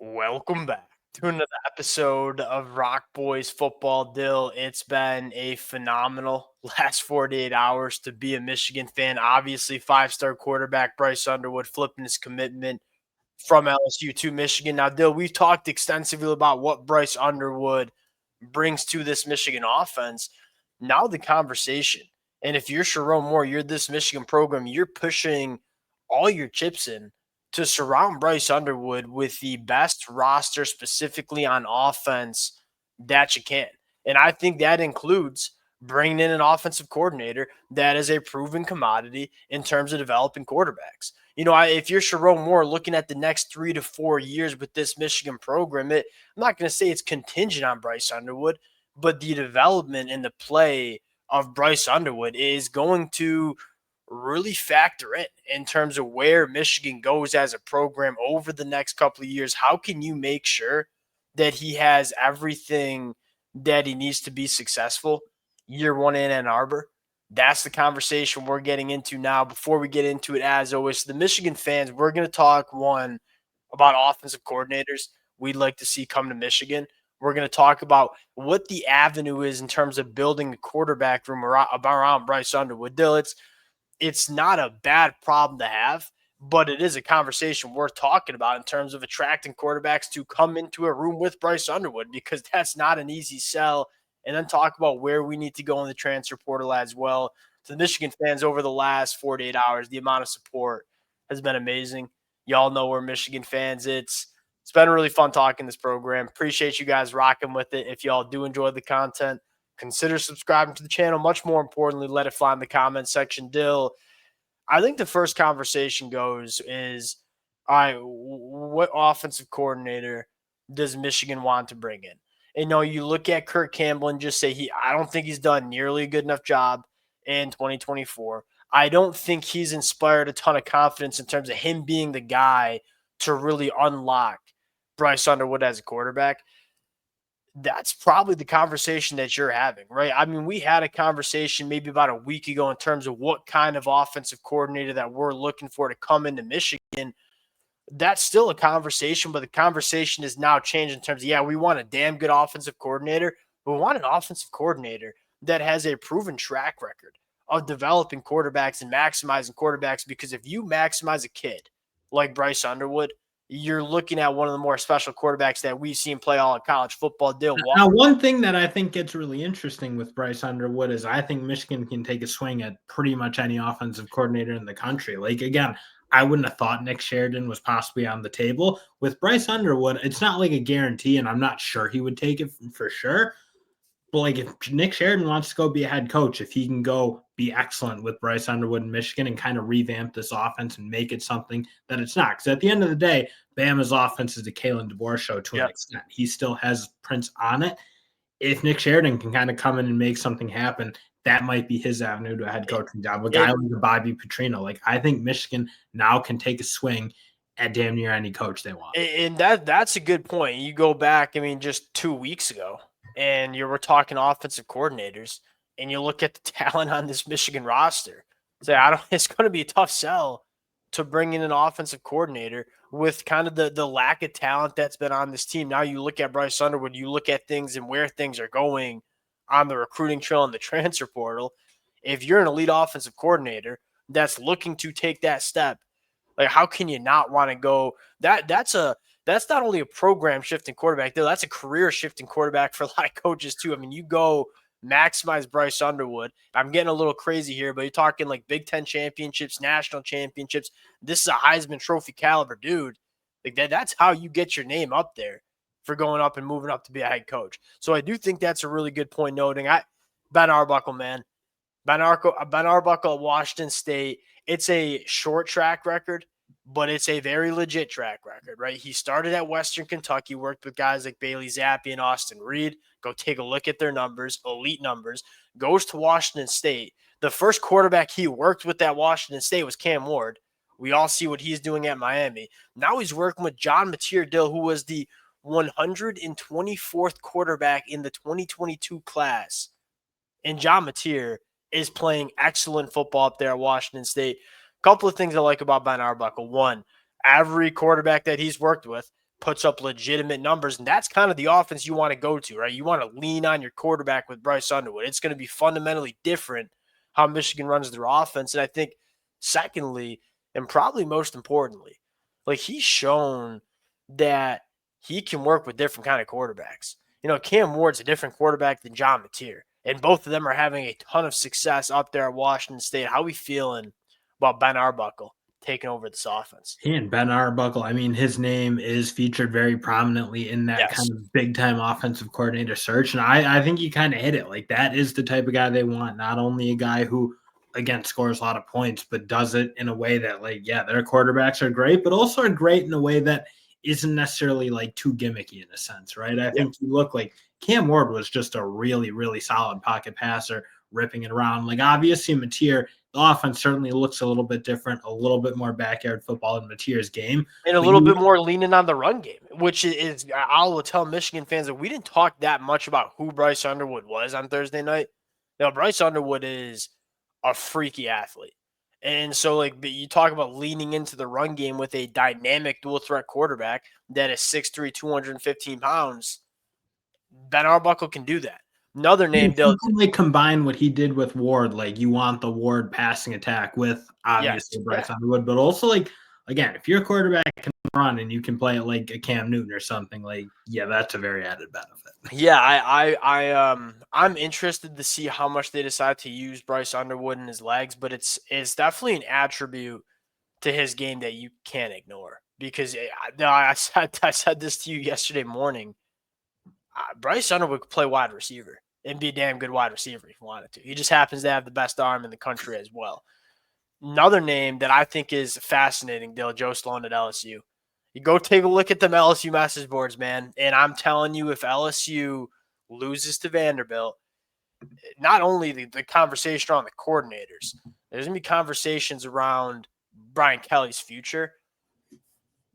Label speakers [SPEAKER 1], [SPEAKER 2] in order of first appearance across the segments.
[SPEAKER 1] Welcome back to another episode of Rock Boys Football Dill. It's been a phenomenal last 48 hours to be a Michigan fan. Obviously, five-star quarterback Bryce Underwood flipping his commitment from LSU to Michigan. Now, Dill, we've talked extensively about what Bryce Underwood brings to this Michigan offense. Now the conversation, and if you're Sherrone Moore, you're this Michigan program, you're pushing all your chips in to surround Bryce Underwood with the best roster specifically on offense that you can. And I think that includes bringing in an offensive coordinator that is a proven commodity in terms of developing quarterbacks. If you're Sherrone Moore looking at the next 3 to 4 years with this Michigan program, I'm not going to say it's contingent on Bryce Underwood, but the development and the play of Bryce Underwood is going to really factor in terms of where Michigan goes as a program over the next couple of years. How can you make sure that he has everything that he needs to be successful year one in Ann Arbor? That's the conversation we're getting into now. Before we get into it, as always, the Michigan fans, we're going to talk one about offensive coordinators we'd like to see come to Michigan. We're going to talk about what the avenue is in terms of building a quarterback room around Bryce Underwood. Dill, it's not a bad problem to have, but it is a conversation worth talking about in terms of attracting quarterbacks to come into a room with Bryce Underwood, because that's not an easy sell. And then talk about where we need to go in the transfer portal as well. To the Michigan fans over the last 48 hours, the amount of support has been amazing. Y'all know we're Michigan fans. It's been really fun talking this program. Appreciate you guys rocking with it. If y'all do enjoy the content, consider subscribing to the channel. Much more importantly, let it fly in the comments section. Dill, I think the first conversation goes is, all right, what offensive coordinator does Michigan want to bring in? You look at Kirk Campbell and just say I don't think he's done nearly a good enough job in 2024. I don't think he's inspired a ton of confidence in terms of him being the guy to really unlock Bryce Underwood as a quarterback. That's probably the conversation that you're having, right? I mean, we had a conversation maybe about a week ago in terms of what kind of offensive coordinator that we're looking for to come into Michigan. That's still a conversation, but the conversation has now changed in terms of, yeah, we want a damn good offensive coordinator, but we want an offensive coordinator that has a proven track record of developing quarterbacks and maximizing quarterbacks, because if you maximize a kid like Bryce Underwood, you're looking at one of the more special quarterbacks that we've seen play all of college football.
[SPEAKER 2] Now, one thing that I think gets really interesting with Bryce Underwood is I think Michigan can take a swing at pretty much any offensive coordinator in the country. Like, again, I wouldn't have thought Nick Sheridan was possibly on the table. With Bryce Underwood, it's not like a guarantee, and I'm not sure he would take it for sure. But like, if Nick Sheridan wants to go be a head coach, if he can go be excellent with Bryce Underwood in Michigan and kind of revamp this offense and make it something that it's not. Because at the end of the day, Bama's offense is the Kalen DeBoer show to an extent. He still has prints on it. If Nick Sheridan can kind of come in and make something happen, that might be his avenue to a head coaching job. A guy like Bobby Petrino. Like, I think Michigan now can take a swing at damn near any coach they want.
[SPEAKER 1] And that's a good point. You go back, I mean, just 2 weeks ago, and you were talking offensive coordinators, and you look at the talent on this Michigan roster. It's going to be a tough sell to bring in an offensive coordinator with kind of the lack of talent that's been on this team. Now you look at Bryce Underwood, you look at things and where things are going on the recruiting trail and the transfer portal. If you're an elite offensive coordinator that's looking to take that step, like, how can you not want to go? That's not only a program shifting quarterback, though, that's a career shifting quarterback for a lot of coaches too. I mean, you go maximize Bryce Underwood. I'm getting a little crazy here, but you're talking like Big Ten championships, national championships. This is a Heisman Trophy caliber dude. Like that's how you get your name up there for going up and moving up to be a head coach. So I do think that's a really good point noting. Ben Arbuckle, man. Ben Arbuckle at Washington State. It's a short track record, but it's a very legit track record, right? He started at Western Kentucky, worked with guys like Bailey Zappi and Austin Reed. Go take a look at their numbers, elite numbers. Goes to Washington State. The first quarterback he worked with at Washington State was Cam Ward. We all see what he's doing at Miami. Now he's working with John Dill, who was the 124th quarterback in the 2022 class. And John Mateer is playing excellent football up there at Washington State. A couple of things I like about Ben Arbuckle. One, every quarterback that he's worked with puts up legitimate numbers. And that's kind of the offense you want to go to, right? You want to lean on your quarterback with Bryce Underwood. It's going to be fundamentally different how Michigan runs their offense. And I think, secondly, and probably most importantly, like he's shown that he can work with different kind of quarterbacks. Cam Ward's a different quarterback than John Mateer, and both of them are having a ton of success up there at Washington State. How are we feeling about Ben Arbuckle taking over this offense?
[SPEAKER 2] He and Ben Arbuckle, I mean, his name is featured very prominently in that
[SPEAKER 1] Yes.
[SPEAKER 2] kind of big time offensive coordinator search. And I think you kind of hit it. Like, that is the type of guy they want. Not only a guy who, again, scores a lot of points, but does it in a way that, like, yeah, their quarterbacks are great, but also are great in a way that isn't necessarily like too gimmicky in a sense, right? I
[SPEAKER 1] Yeah.
[SPEAKER 2] think you look like Cam Ward was just a really, really solid pocket passer, ripping it around. Like, obviously, Mateer, the offense certainly looks a little bit different, a little bit more backyard football in Mateer's game.
[SPEAKER 1] And a
[SPEAKER 2] But
[SPEAKER 1] little
[SPEAKER 2] you
[SPEAKER 1] bit more leaning on the run game, which is I will tell Michigan fans that we didn't talk that much about who Bryce Underwood was on Thursday night. Now, Bryce Underwood is a freaky athlete. And so, like, you talk about leaning into the run game with a dynamic dual threat quarterback that is 6'3", 215 pounds. Ben Arbuckle can do that. Another name,
[SPEAKER 2] if you can like combine what he did with Ward, like you want the Ward passing attack with obviously Bryce Underwood, but also like again, if your quarterback can run and you can play it like a Cam Newton or something, like yeah, that's a very added benefit.
[SPEAKER 1] Yeah, I'm interested to see how much they decide to use Bryce Underwood in his legs, but it's definitely an attribute to his game that you can't ignore because I said this to you yesterday morning. Bryce Underwood could play wide receiver and be a damn good wide receiver if he wanted to. He just happens to have the best arm in the country as well. Another name that I think is fascinating, Joe Sloan at LSU. You go take a look at them LSU message boards, man, and I'm telling you, if LSU loses to Vanderbilt, not only the conversation around the coordinators, there's going to be conversations around Brian Kelly's future.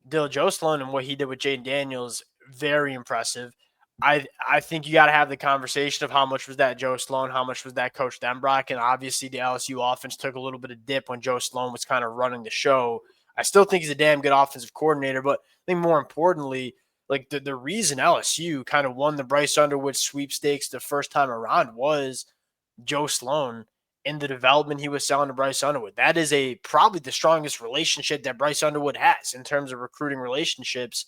[SPEAKER 1] Joe Sloan and what he did with Jaden Daniels, very impressive. I think you got to have the conversation of how much was that Joe Sloan, how much was that Coach Denbrock, and obviously the LSU offense took a little bit of dip when Joe Sloan was kind of running the show. I still think he's a damn good offensive coordinator, but I think more importantly, like the reason LSU kind of won the Bryce Underwood sweepstakes the first time around was Joe Sloan and the development he was selling to Bryce Underwood. That is probably the strongest relationship that Bryce Underwood has in terms of recruiting relationships.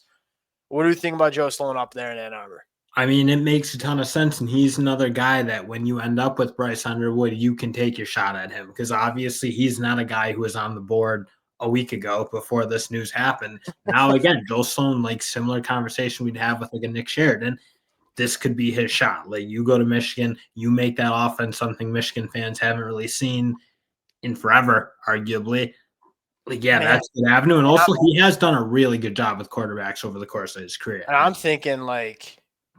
[SPEAKER 1] What do you think about Joe Sloan up there in Ann Arbor?
[SPEAKER 2] I mean, it makes a ton of sense, and he's another guy that when you end up with Bryce Underwood, you can take your shot at him because obviously he's not a guy who was on the board a week ago before this news happened. Now, again, Joe Sloan, like similar conversation we'd have with like a Nick Sheridan. This could be his shot. Like you go to Michigan, you make that offense something Michigan fans haven't really seen in forever, arguably. Like, yeah,
[SPEAKER 1] Man,
[SPEAKER 2] that's an avenue. And also, he has done a really good job with quarterbacks over the course of his career.
[SPEAKER 1] And I'm thinking, like,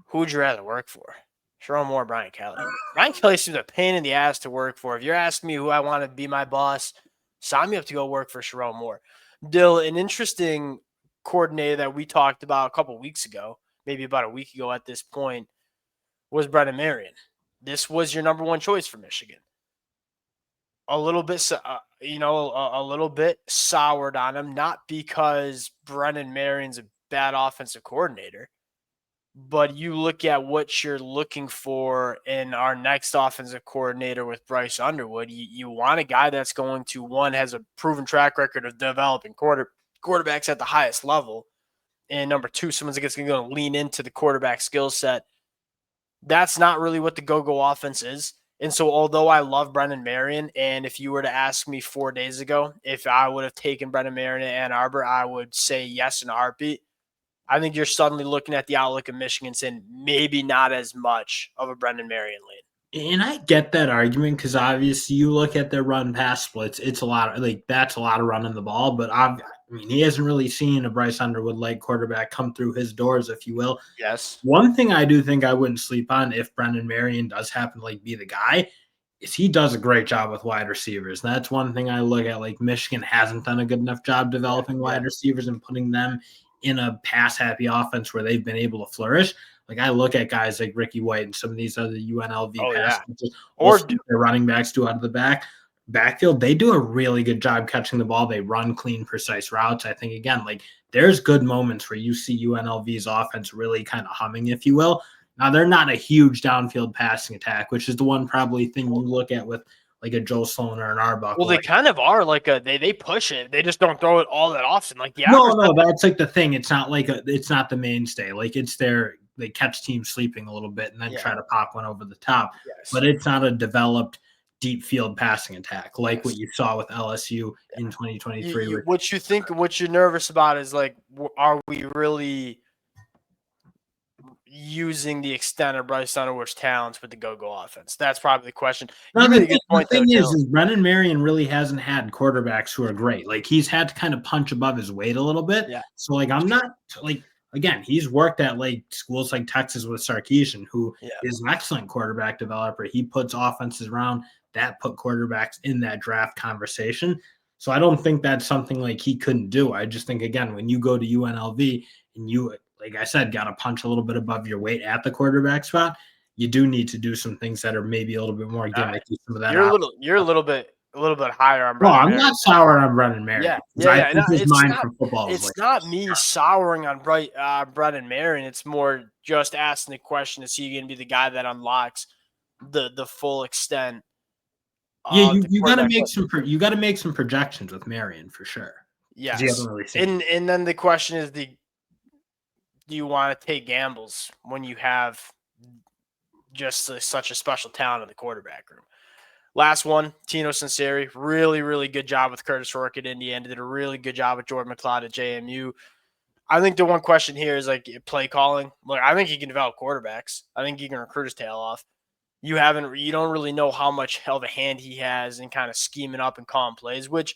[SPEAKER 1] who would you rather work for? Sherrone Moore or Brian Kelly? Brian Kelly seems a pain in the ass to work for. If you're asking me who I want to be my boss, sign me up to go work for Sherrone Moore. Dill, an interesting coordinator that we talked about a couple weeks ago, maybe about a week ago at this point, was Brennan Marion. This was your number one choice for Michigan. A little bit, a little bit soured on him, not because Brennan Marion's a bad offensive coordinator, but you look at what you're looking for in our next offensive coordinator with Bryce Underwood. You want a guy that's going to, one, has a proven track record of developing quarterbacks at the highest level. And number two, someone's that's going to lean into the quarterback skill set. That's not really what the go-go offense is. And so although I love Brennan Marion, and if you were to ask me 4 days ago if I would have taken Brennan Marion at Ann Arbor, I would say yes in a heartbeat. I think you're suddenly looking at the outlook of Michigan saying maybe not as much of a Brennan Marion lead.
[SPEAKER 2] And I get that argument because obviously you look at their run pass splits, it's a lot of like that's a lot of running the ball. But I mean, he hasn't really seen a Bryce Underwood like quarterback come through his doors, if you will.
[SPEAKER 1] Yes.
[SPEAKER 2] One thing I do think I wouldn't sleep on if Brendan Marion does happen to like be the guy is he does a great job with wide receivers. And that's one thing I look at. Like Michigan hasn't done a good enough job developing wide receivers and putting them in a pass happy offense where they've been able to flourish. Like I look at guys like Ricky White and some of these other UNLV pass
[SPEAKER 1] or
[SPEAKER 2] their running backs do out of the back. backfield, they do a really good job catching the ball. They run clean, precise routes. I think, again, like there's good moments where you see UNLV's offense really kind of humming, if you will. Now, they're not a huge downfield passing attack, which is the one probably thing you look at with like a Joe Sloan or an Arbuckle.
[SPEAKER 1] Well, they
[SPEAKER 2] Like,
[SPEAKER 1] kind of are like they push it. They just don't throw it all that often. Like the
[SPEAKER 2] no,
[SPEAKER 1] average.
[SPEAKER 2] no, that's like the thing. It's not like it's not the mainstay. Like it's they catch teams sleeping a little bit and then
[SPEAKER 1] Yeah.
[SPEAKER 2] try to pop one over the top.
[SPEAKER 1] Yes.
[SPEAKER 2] But it's not a developed deep field passing attack like what
[SPEAKER 1] Yes.
[SPEAKER 2] you saw with LSU in 2023.
[SPEAKER 1] What you think? What you're nervous about is like, are we really using the extent of Bryce Underwood's talents with the go-go offense? That's probably the question.
[SPEAKER 2] No,
[SPEAKER 1] You made a good
[SPEAKER 2] the
[SPEAKER 1] point, though,
[SPEAKER 2] thing
[SPEAKER 1] Dill.
[SPEAKER 2] is Brennan Marion really hasn't had quarterbacks who are great. Like he's had to kind of punch above his weight a little bit.
[SPEAKER 1] Yeah.
[SPEAKER 2] So like I'm not like again, he's worked at like schools like Texas with Sarkisian, who is an excellent quarterback developer. He puts offenses around that put quarterbacks in that draft conversation. So I don't think that's something like he couldn't do. I just think again, when you go to UNLV and you, like I said, got to punch a little bit above your weight at the quarterback spot, you do need to do some things that are maybe a little bit more gimmicky. Some of that
[SPEAKER 1] You're a little bit higher on
[SPEAKER 2] no,
[SPEAKER 1] Brennan
[SPEAKER 2] I'm
[SPEAKER 1] Marion.
[SPEAKER 2] not sour on Brennan Marion. I think his mind from football is
[SPEAKER 1] It's
[SPEAKER 2] like
[SPEAKER 1] not me souring on Brennan Marion. It's more just asking the question: is he going to be the guy that unlocks the full extent?
[SPEAKER 2] yeah.
[SPEAKER 1] Of the
[SPEAKER 2] You got to
[SPEAKER 1] quarterback
[SPEAKER 2] make some projections with Marion for sure.
[SPEAKER 1] Yes,
[SPEAKER 2] you haven't really seen.
[SPEAKER 1] and then the question is: do you want to take gambles when you have just such a special talent in the quarterback room? Last one, Tino Sinceri, really, really good job with Curtis Rourke at Indiana. Did a really good job with Jordan McLeod at JMU. I think the one question here is like play calling. Look, I think he can develop quarterbacks. I think he can recruit his tail off. You don't really know how much of a hand he has in kind of scheming up and calling plays, which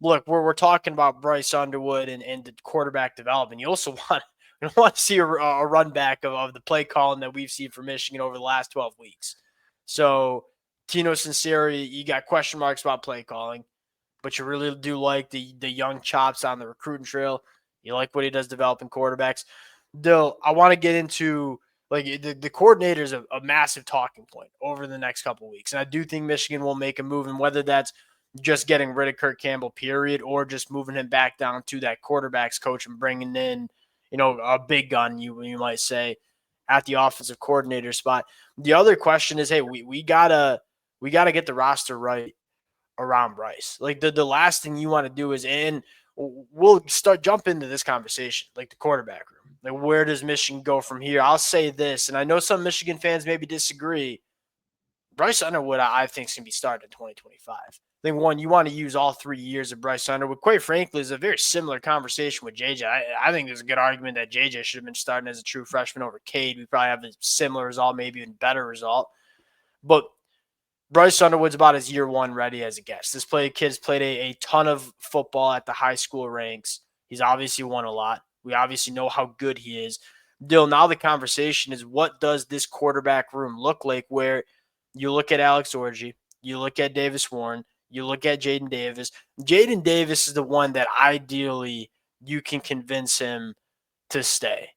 [SPEAKER 1] look, we're talking about Bryce Underwood and the quarterback development. You also want to see a run back of the play calling that we've seen from Michigan over the last 12 weeks. So Tino Sinceri, you got question marks about play calling, but you really do like the young chops on the recruiting trail. You like what he does developing quarterbacks. Dill, I want to get into like the coordinator is a massive talking point over the next couple of weeks. And I do think Michigan will make a move, and whether that's just getting rid of Kirk Campbell, period, or just moving him back down to that quarterbacks coach and bringing in, a big gun, you might say, at the offensive coordinator spot. The other question is, hey, we gotta get the roster right around Bryce. Like the last thing you want to do is, and we'll jump into this conversation, like the quarterback room. Like where does Michigan go from here? I'll say this, and I know some Michigan fans maybe disagree. Bryce Underwood, I think, is going to be starting in 2025. I think, one, you want to use all 3 years of Bryce Underwood. Quite frankly, is a very similar conversation with JJ. I think there's a good argument that JJ should have been starting as a true freshman over Cade. We probably have a similar result, maybe even better result. But Bryce Underwood's about as year one ready as it gets. This kid's played a ton of football at the high school ranks. He's obviously won a lot. We obviously know how good he is. Dill, now the conversation is, what does this quarterback room look like, where you look at Alex Orji, you look at Davis Warren, you look at Jaden Davis. Jaden Davis is the one that ideally you can convince him to stay.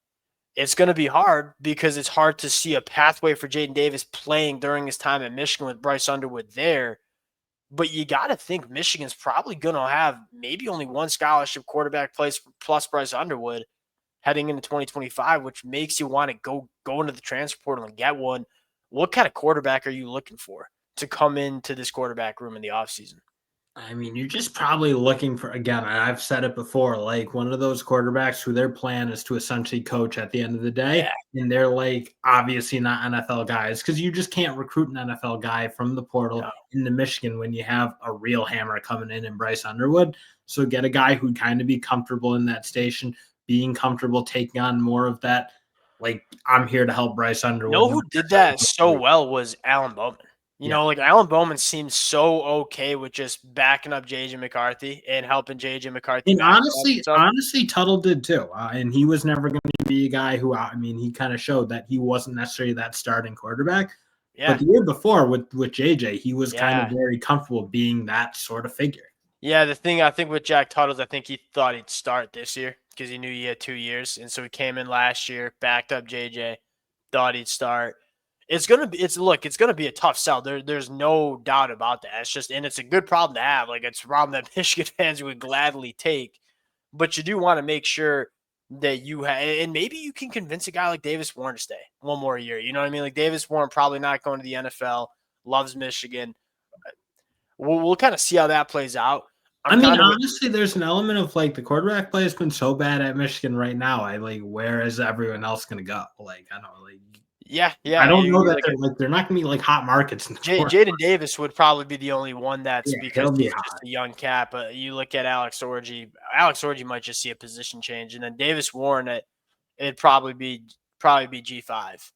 [SPEAKER 1] It's going to be hard because it's hard to see a pathway for Jaden Davis playing during his time at Michigan with Bryce Underwood there. But you got to think Michigan's probably going to have maybe only one scholarship quarterback place plus Bryce Underwood heading into 2025, which makes you want to go into the transfer portal and get one. What kind of quarterback are you looking for to come into this quarterback room in the offseason?
[SPEAKER 2] I mean, you're just probably looking for, again, I've said it before, like one of those quarterbacks who their plan is to essentially coach at the end of the day.
[SPEAKER 1] Yeah.
[SPEAKER 2] And they're like, obviously not NFL guys, because you just can't recruit an NFL guy from the portal into Michigan when you have a real hammer coming in Bryce Underwood. So get a guy who'd kind of be comfortable in that station, being comfortable taking on more of that. Like, I'm here to help Bryce Underwood.
[SPEAKER 1] You know who did that so well was Alan Bowman. Like Alan Bowman seems so okay with just backing up JJ McCarthy and helping JJ McCarthy.
[SPEAKER 2] And honestly, Tuttle did too. And he was never going to be a guy who, he kind of showed that he wasn't necessarily that starting quarterback. Yeah. But the year before with JJ, he was kind of very comfortable being that sort of figure.
[SPEAKER 1] Yeah, the thing I think with Jack Tuttle is I think he thought he'd start this year because he knew he had 2 years. And so he came in last year, backed up JJ, thought he'd start. It's gonna be a tough sell. There's no doubt about that. It's a good problem to have. Like, it's a problem that Michigan fans would gladly take. But you do want to make sure that and maybe you can convince a guy like Davis Warren to stay one more year. You know what I mean? Like, Davis Warren probably not going to the NFL, loves Michigan. We'll kind of see how that plays out.
[SPEAKER 2] Honestly, there's an element of like the quarterback play has been so bad at Michigan right now. Where is everyone else going to go? Like, I don't know.
[SPEAKER 1] Yeah.
[SPEAKER 2] I don't know that they're not going to be like hot markets.
[SPEAKER 1] Jaden Davis would probably be the only one because
[SPEAKER 2] he's
[SPEAKER 1] just a young cat. But you look at Alex Orji. Alex Orji might just see a position change, and then Davis Warren, it'd probably be G5.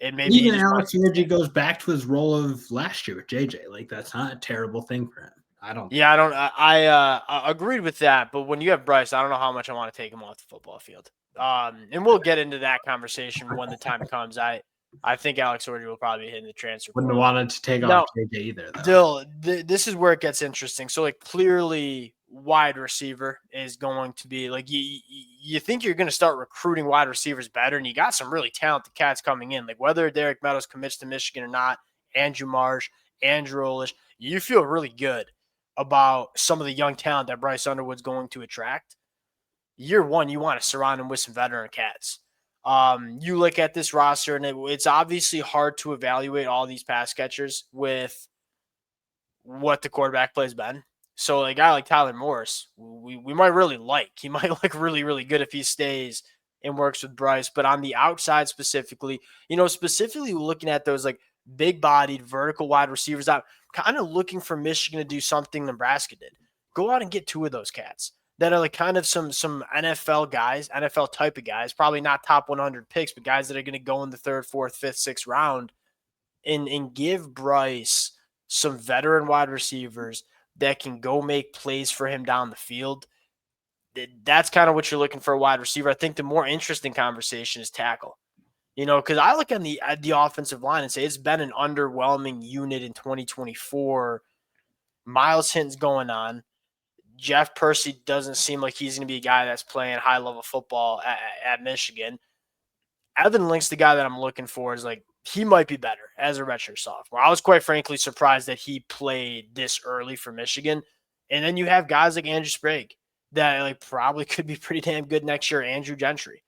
[SPEAKER 1] And maybe
[SPEAKER 2] even Alex Orji goes back to his role of last year with JJ. Like, that's not a terrible thing for him. I don't.
[SPEAKER 1] Yeah, I agreed with that. But when you have Bryce, I don't know how much I want to take him off the football field. And we'll get into that conversation when the time comes. I think Alex Orji will probably be hitting the transfer.
[SPEAKER 2] Wouldn't have wanted to take off JJ either,
[SPEAKER 1] though. This is where it gets interesting. So, like, clearly wide receiver is going to be like you think you're going to start recruiting wide receivers better, and you got some really talented cats coming in. Like, whether Derek Meadows commits to Michigan or not, Andrew Marsh, Andrew Olish, you feel really good about some of the young talent that Bryce Underwood's going to attract. Year one, you want to surround him with some veteran cats. You look at this roster, and it's obviously hard to evaluate all these pass catchers with what the quarterback play has been. So a guy like Tyler Morris, we might really like. He might look really, really good if he stays and works with Bryce. But on the outside specifically, specifically looking at those like big-bodied vertical wide receivers, I'm kind of looking for Michigan to do something Nebraska did. Go out and get two of those cats that are like kind of some NFL guys, NFL type of guys, probably not top 100 picks, but guys that are going to go in the 3rd, 4th, 5th, 6th round, and give Bryce some veteran wide receivers that can go make plays for him down the field. That's kind of what you're looking for a wide receiver. I think the more interesting conversation is tackle. Because I look on the offensive line and say it's been an underwhelming unit in 2024. Miles Hinton's going on. Jeff Percy doesn't seem like he's going to be a guy that's playing high-level football at Michigan. Evan Link's the guy that I'm looking for. Is like, he might be better as a redshirt sophomore. I was quite frankly surprised that he played this early for Michigan. And then you have guys like Andrew Sprague that like probably could be pretty damn good next year. Andrew Gentry.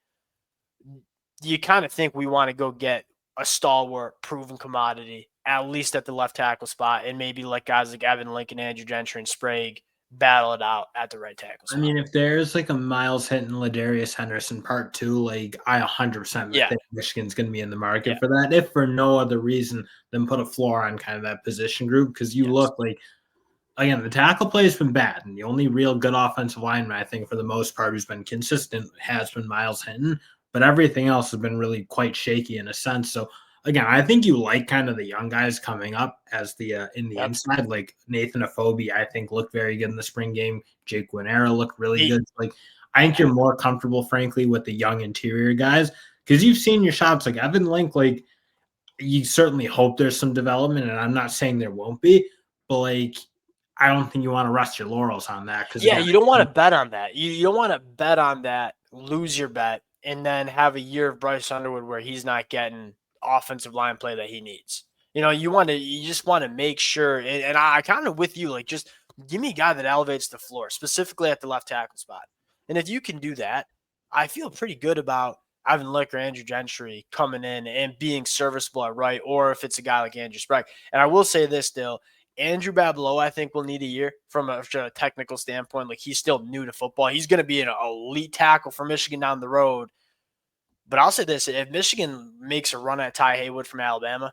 [SPEAKER 1] You kind of think we want to go get a stalwart, proven commodity, at least at the left tackle spot, and maybe let guys like Evan Lincoln, Andrew Gentry, and Sprague battle it out at the right tackle spot.
[SPEAKER 2] I mean, if there's like a Miles Hinton, Ladarius Henderson part 2, like I 100% think Michigan's going to be in the market for that, if for no other reason than put a floor on kind of that position group. Because you look like, again, the tackle play has been bad, and the only real good offensive lineman, I think, for the most part, who's been consistent has been Miles Hinton. But everything else has been really quite shaky in a sense. So, again, I think you like kind of the young guys coming up as the in the inside. Like Nathan Afobe, I think, looked very good in the spring game. Jake Guinera looked really good. Like, I think you're more comfortable, frankly, with the young interior guys because you've seen your shots. Like Evan Link, like you certainly hope there's some development, and I'm not saying there won't be, but like I don't think you want to rest your laurels on that. Because
[SPEAKER 1] you don't want to bet on that. You don't want to bet on that, lose your bet, and then have a year of Bryce Underwood where he's not getting offensive line play that he needs. You just want to make sure, and I kind of with you, like, just give me a guy that elevates the floor, specifically at the left tackle spot. And if you can do that, I feel pretty good about Evan Lick or Andrew Gentry coming in and being serviceable at right, or if it's a guy like Andrew Sprague. And I will say this still, Andrew Bablow, I think, will need a year from a technical standpoint. Like, he's still new to football. He's going to be an elite tackle for Michigan down the road. But I'll say this, if Michigan makes a run at Ty Haywood from Alabama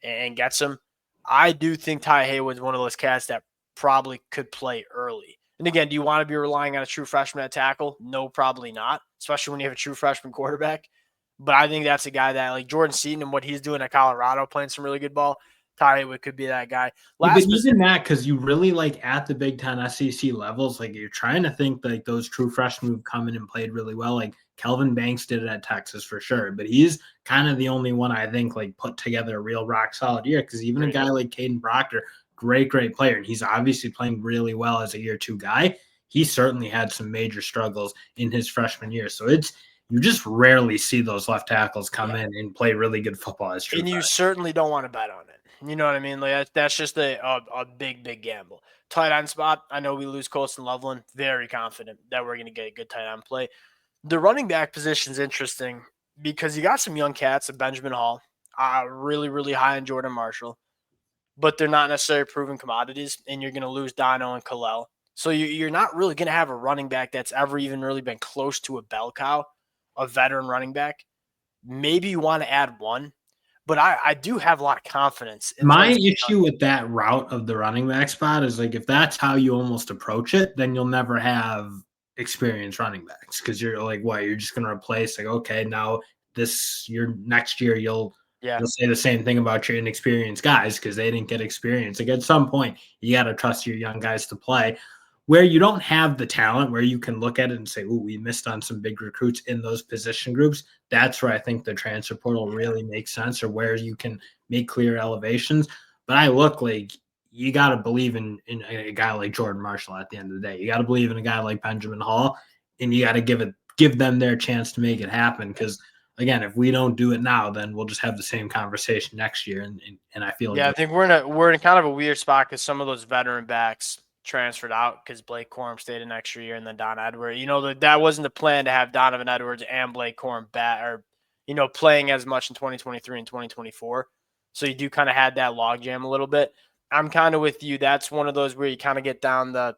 [SPEAKER 1] and gets him, I do think Ty Haywood's one of those cats that probably could play early. And again, do you want to be relying on a true freshman at tackle? No, probably not, especially when you have a true freshman quarterback. But I think that's a guy that, like Jordan Seaton and what he's doing at Colorado, playing some really good ball, Ty Haywood could be that guy.
[SPEAKER 2] But even that, because you really like at the Big Ten SEC levels, like you're trying to think like those true freshmen who've come in and played really well. Like Kelvin Banks did it at Texas for sure, but he's kind of the only one I think like put together a real rock solid year. Because even a guy like Caden Proctor, great player, and he's obviously playing really well as a year 2 guy. He certainly had some major struggles in his freshman year, so you just rarely see those left tackles come in and play really good football as true
[SPEAKER 1] And you
[SPEAKER 2] freshmen.
[SPEAKER 1] certainly don't want to bet on it. You know what I mean? Like that's just a big, big gamble. Tight end spot, I know we lose Colston Loveland. Very confident that we're going to get a good tight end play. The running back position is interesting because you got some young cats of Benjamin Hall, really, really high in Jordan Marshall, but they're not necessarily proven commodities, and you're going to lose Dono and Kalel. So you're not really going to have a running back that's ever even really been close to a bell cow, a veteran running back. Maybe you want to add one, but I do have a lot of confidence in
[SPEAKER 2] My
[SPEAKER 1] terms of
[SPEAKER 2] issue with that route of the running back spot is like if that's how you almost approach it, then you'll never have experienced running backs because you're like, what, you're just gonna replace like, okay, now this your next year
[SPEAKER 1] yeah.
[SPEAKER 2] you'll say the same thing about your inexperienced guys because they didn't get experience. Like at some point, you got to trust your young guys to play. Where you don't have the talent, where you can look at it and say, "Ooh, we missed on some big recruits in those position groups." That's where I think the transfer portal really makes sense, or where you can make clear elevations. But I look like you got to believe in a guy like Jordan Marshall at the end of the day. You got to believe in a guy like Benjamin Hall, and you got to give them their chance to make it happen. Because again, if we don't do it now, then we'll just have the same conversation next year. And I feel like
[SPEAKER 1] Yeah, I think we're in kind of a weird spot because some of those veteran backs transferred out because Blake Corum stayed an extra year and then Don Edwards. You know that wasn't the plan to have Donovan Edwards and Blake Corum playing as much in 2023 and 2024. So you do kind of had that logjam a little bit. I'm kind of with you. That's one of those where you kind of get down the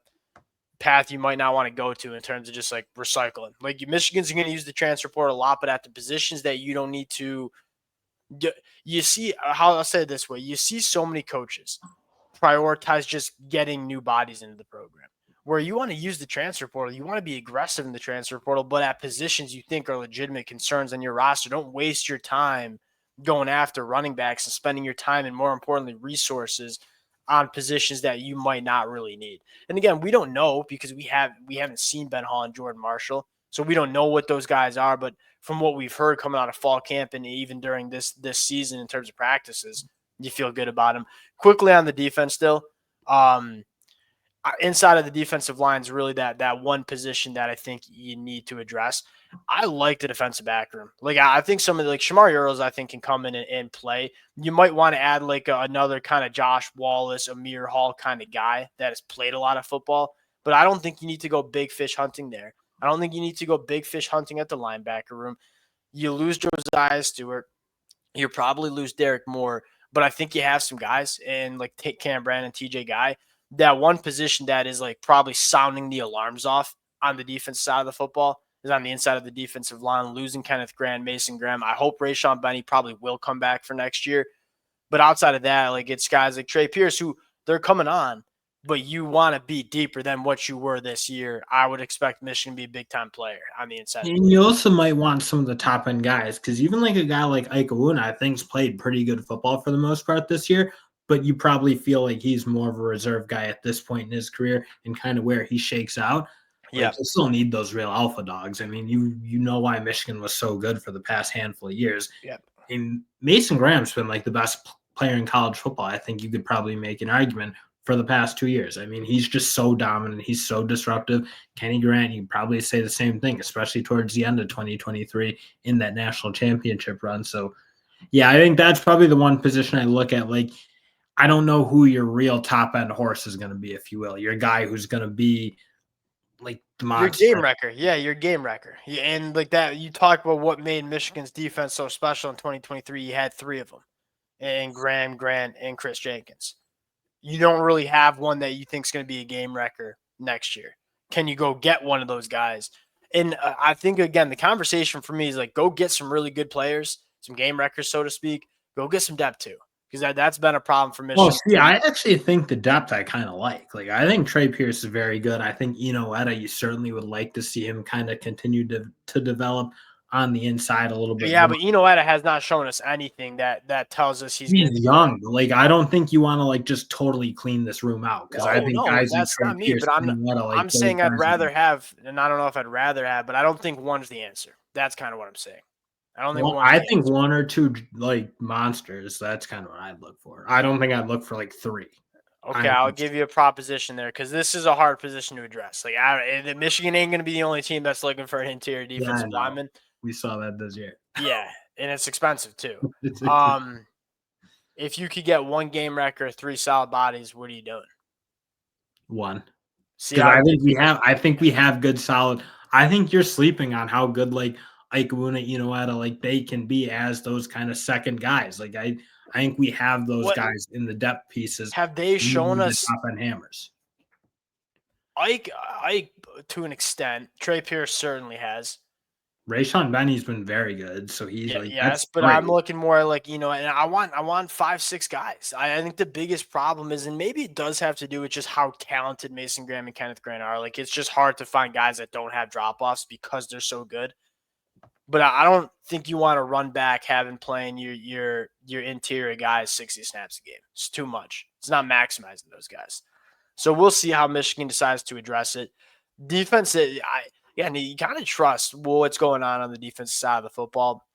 [SPEAKER 1] path you might not want to go to in terms of just like recycling. Like Michigan's going to use the transfer portal a lot, but at the positions that you don't need to. You see how I'll say it this way: you see so many coaches prioritize just getting new bodies into the program. Where you want to use the transfer portal, you want to be aggressive in the transfer portal, but at positions you think are legitimate concerns on your roster, don't waste your time going after running backs and spending your time and, more importantly, resources on positions that you might not really need. And again, we don't know because we haven't seen Ben Hall and Jordan Marshall, so we don't know what those guys are. But from what we've heard coming out of fall camp and even during this season in terms of practices, you feel good about them. Quickly on the defense, still, inside of the defensive line is really that one position that I think you need to address. I like the defensive back room. Like I think some of like Shamari Earls, I think can come in and play. You might want to add like another kind of Josh Wallace, Amir Hall kind of guy that has played a lot of football. But I don't think you need to go big fish hunting there. I don't think you need to go big fish hunting at the linebacker room. You lose Josiah Stewart. You probably lose Derek Moore, but I think you have some guys and like take Cam Brandon, TJ Guy. That one position that is like probably sounding the alarms off on the defense side of the football is on the inside of the defensive line, losing Kenneth Grant, Mason Graham. I hope Rayshon Benny probably will come back for next year. But outside of that, like it's guys like Trey Pierce who they're coming on, but you want to be deeper than what you were this year. I would expect Michigan to be a big time player on the inside.
[SPEAKER 2] And you also might want some of the top end guys because even like a guy like Ike Awuna, I think's played pretty good football for the most part this year. But you probably feel like he's more of a reserve guy at this point in his career and kind of where he shakes out.
[SPEAKER 1] Yeah.
[SPEAKER 2] Like you still need those real alpha dogs. I mean, you know why Michigan was so good for the past handful of years.
[SPEAKER 1] Yep.
[SPEAKER 2] And Mason Graham's been like the best player in college football. I think you could probably make an argument for the past 2 years. I mean, he's just so dominant. He's so disruptive. Kenny Grant, you probably say the same thing, especially towards the end of 2023 in that national championship run. So, yeah, I think that's probably the one position I look at. Like, I don't know who your real top end horse is going to be, if you will. Your guy who's going to be like the
[SPEAKER 1] Your
[SPEAKER 2] monster.
[SPEAKER 1] game wrecker. Yeah, your game wrecker. Yeah, and like that, you talk about what made Michigan's defense so special in 2023. You had three of them, and Graham, Grant, and Chris Jenkins. You don't really have one that you think is going to be a game wrecker next year. Can you go get one of those guys? And I think, again, the conversation for me is like go get some really good players, some game wreckers, so to speak. Go get some depth too, because that's been a problem for
[SPEAKER 2] Well,
[SPEAKER 1] Michigan.
[SPEAKER 2] see, I actually think the depth I kind of like. Like, I think Trey Pierce is very good. I think Etta, you certainly would like to see him kind of continue to develop on the inside a little bit
[SPEAKER 1] Yeah,
[SPEAKER 2] more.
[SPEAKER 1] but Etta has not shown us anything that tells us he's going to
[SPEAKER 2] He's
[SPEAKER 1] be
[SPEAKER 2] young. Like, I don't think you want to like just totally clean this room out because I think
[SPEAKER 1] No,
[SPEAKER 2] guys like
[SPEAKER 1] that's
[SPEAKER 2] Trey
[SPEAKER 1] not me.
[SPEAKER 2] Pierce
[SPEAKER 1] But I'm
[SPEAKER 2] and Etta, like
[SPEAKER 1] I'm
[SPEAKER 2] those
[SPEAKER 1] saying I'd
[SPEAKER 2] guys.
[SPEAKER 1] rather have, and I don't know if I'd rather have, but I don't think one's the answer. That's kind of what I'm saying. I don't think
[SPEAKER 2] Well,
[SPEAKER 1] one's
[SPEAKER 2] I
[SPEAKER 1] the
[SPEAKER 2] think
[SPEAKER 1] answer.
[SPEAKER 2] one or two like monsters. That's kind of what I'd look for. I don't think I'd look for like three.
[SPEAKER 1] Okay,
[SPEAKER 2] I'm
[SPEAKER 1] I'll give you a proposition there because this is a hard position to address. Like, Michigan ain't going to be the only team that's looking for an interior
[SPEAKER 2] yeah, I
[SPEAKER 1] defensive
[SPEAKER 2] know.
[SPEAKER 1] lineman.
[SPEAKER 2] We saw that this year.
[SPEAKER 1] Yeah, and it's expensive too.
[SPEAKER 2] It's
[SPEAKER 1] If you could get one game record, 3 solid bodies, what are you doing?
[SPEAKER 2] one.
[SPEAKER 1] See,
[SPEAKER 2] Because
[SPEAKER 1] I would think
[SPEAKER 2] I think we have good solid. I think you're sleeping on how good like Aikawuna, Inoue, like they can be as those kind of second guys. Like I think we have those
[SPEAKER 1] what
[SPEAKER 2] guys in the depth pieces.
[SPEAKER 1] have they
[SPEAKER 2] We
[SPEAKER 1] shown
[SPEAKER 2] need the
[SPEAKER 1] us.
[SPEAKER 2] top end hammers.
[SPEAKER 1] Ike to an extent. Trey Pierce certainly has.
[SPEAKER 2] Rayshon Benny's been very good, so he's
[SPEAKER 1] Yeah,
[SPEAKER 2] like
[SPEAKER 1] yes,
[SPEAKER 2] that's
[SPEAKER 1] but I'm
[SPEAKER 2] great.
[SPEAKER 1] looking more like, and I want 5, 6 guys. I think the biggest problem is, and maybe it does have to do with just how talented Mason Graham and Kenneth Grant are. Like, it's just hard to find guys that don't have drop offs because they're so good. But I don't think you want to run back having playing your interior guys 60 snaps a game. It's too much. It's not maximizing those guys. So we'll see how Michigan decides to address it. Defense, you kind of trust what's going on the defensive side of the football.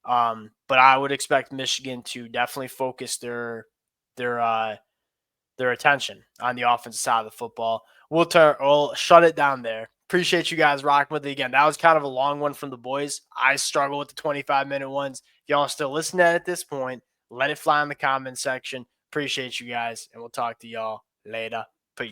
[SPEAKER 1] But I would expect Michigan to definitely focus their attention on the offensive side of the football. We'll shut it down there. Appreciate you guys rocking with it again. That was kind of a long one from the boys. I struggle with the 25-minute ones. If y'all are still listening at this point, let it fly in the comment section. Appreciate you guys, and we'll talk to y'all later.